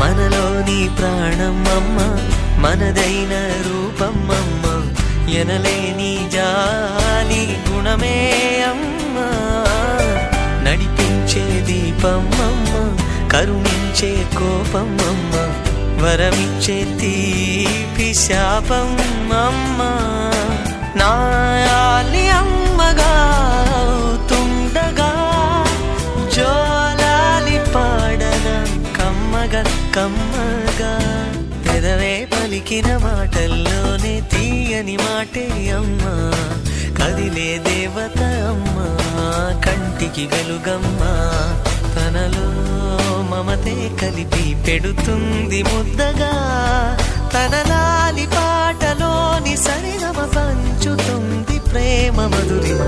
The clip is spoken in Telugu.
మనలోని ప్రాణం అమ్మ, మనదైన రూపం అమ్మ, ఎనలేని జాలి గుణమే అమ్మ. నడిపించే దీపం అమ్మ, కరుణించే కోపం అమ్మ, వరమిచ్చే తీపి శాపం అమ్మ. నాయాలి అమ్మగా అవుతుండగా జోలాలి పాడన కమ్మగా కమ్మగా. పెదవే పలికిన మాటల్లోనే తీయని మాటే అమ్మా, కదిలే దేవత అమ్మా, కంటికి వెలుగమ్మా. తనలో మమతే కలిపి పెడుతుంది ముద్దగా, తన లాలి పాటలోని సరిగమ పంచుతుంది ప్రేమ మధురిమ.